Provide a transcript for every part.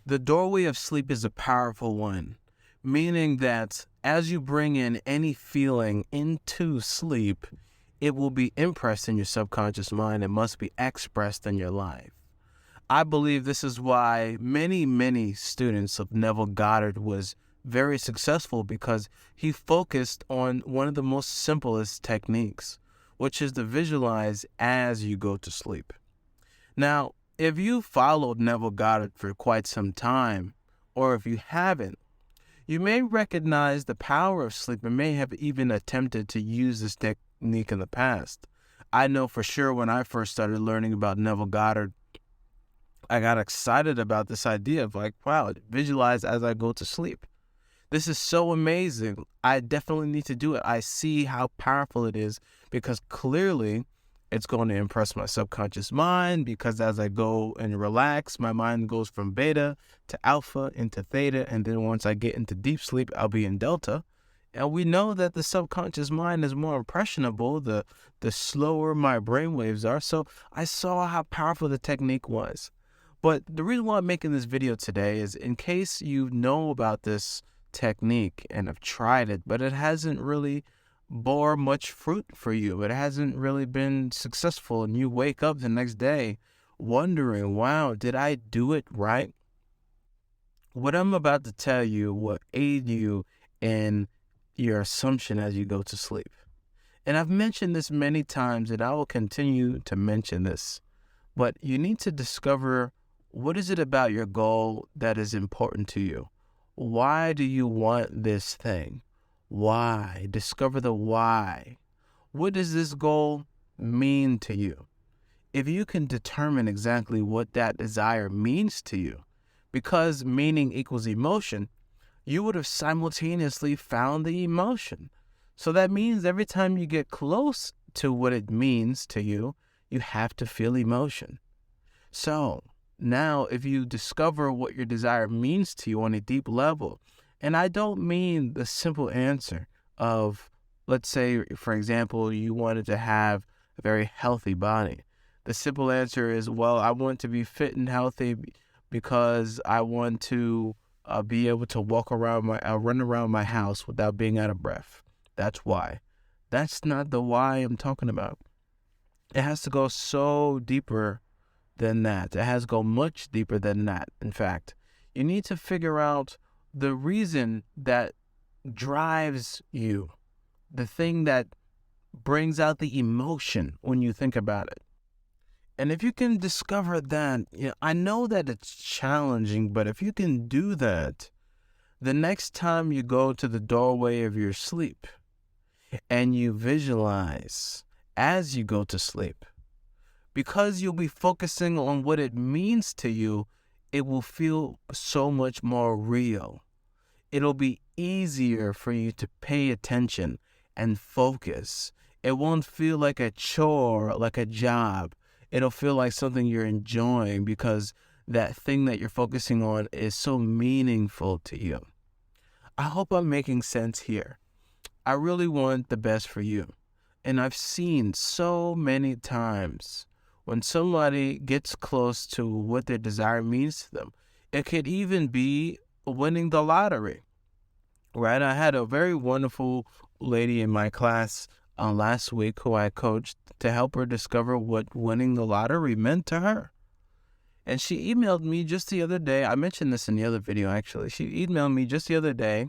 The doorway of sleep is a powerful one, meaning that as you bring in any feeling into sleep, it will be impressed in your subconscious mind and must be expressed in your life. I believe this is why many students of Neville Goddard was very successful, because he focused on one of the most simplest techniques, which is to visualize as you go to sleep. Now, if you followed Neville Goddard for quite some time, or if you haven't, you may recognize the power of sleep and may have even attempted to use this technique in the past. I know for sure when I first started learning about Neville Goddard, I got excited about this idea of like, wow, visualize as I go to sleep. This is so amazing. I definitely need to do it. I see how powerful it is, because clearly it's going to impress my subconscious mind, because as I go and relax, my mind goes from beta to alpha into theta. And then once I get into deep sleep, I'll be in delta. And we know that the subconscious mind is more impressionable the slower my brain waves are. So I saw how powerful the technique was. But the reason why I'm making this video today is in case you know about this technique and have tried it, but it hasn't really bore much fruit for you. It hasn't really been successful, and you wake up the next day wondering, wow, did I do it right? What I'm about to tell you will aid you in your assumption as you go to sleep. And I've mentioned this many times, and I will continue to mention this, but you need to discover, what is it about your goal that is important to you? Why do you want this thing? Why? Discover the why. What does this goal mean to you? If you can determine exactly what that desire means to you, because meaning equals emotion, you would have simultaneously found the emotion. So that means every time you get close to what it means to you, you have to feel emotion. So now, if you discover what your desire means to you on a deep level, and I don't mean the simple answer of, let's say, for example, you wanted to have a very healthy body. The simple answer is, well, I want to be fit and healthy because I want to be able to run around my house without being out of breath. That's why. That's not the why I'm talking about. It has to go so deeper than that. It has to go much deeper than that. In fact, you need to figure out the reason that drives you, the thing that brings out the emotion when you think about it. And if you can discover that, I know that it's challenging, but if you can do that, the next time you go to the doorway of your sleep and you visualize as you go to sleep, because you'll be focusing on what it means to you, it will feel so much more real. It'll be easier for you to pay attention and focus. It won't feel like a chore, like a job. It'll feel like something you're enjoying, because that thing that you're focusing on is so meaningful to you. I hope I'm making sense here. I really want the best for you. And I've seen so many times when somebody gets close to what their desire means to them, it could even be winning the lottery, right? I had a very wonderful lady in my class last week who I coached to help her discover what winning the lottery meant to her. And she emailed me just the other day. I mentioned this in the other video, actually. She emailed me just the other day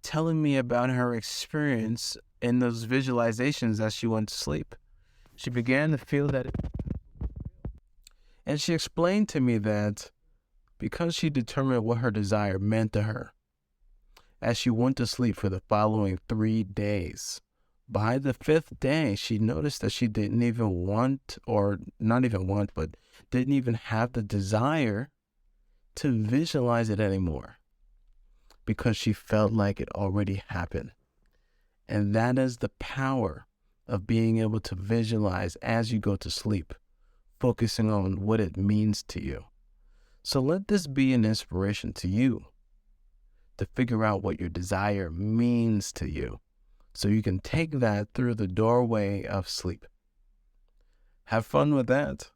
telling me about her experience in those visualizations as she went to sleep. She began to feel that and she explained to me that because she determined what her desire meant to her, as she went to sleep for the following 3 days, by the 5th day, she noticed that she didn't even want, or not even want, but didn't even have the desire to visualize it anymore, because she felt like it already happened. And that is the power of being able to visualize as you go to sleep, focusing on what it means to you. So let this be an inspiration to you to figure out what your desire means to you, so you can take that through the doorway of sleep. Have fun with that.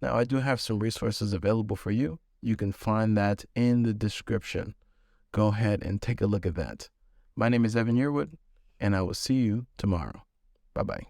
Now, I do have some resources available for you. You can find that in the description. Go ahead and take a look at that. My name is Evan Yearwood, and I will see you tomorrow. Bye-bye.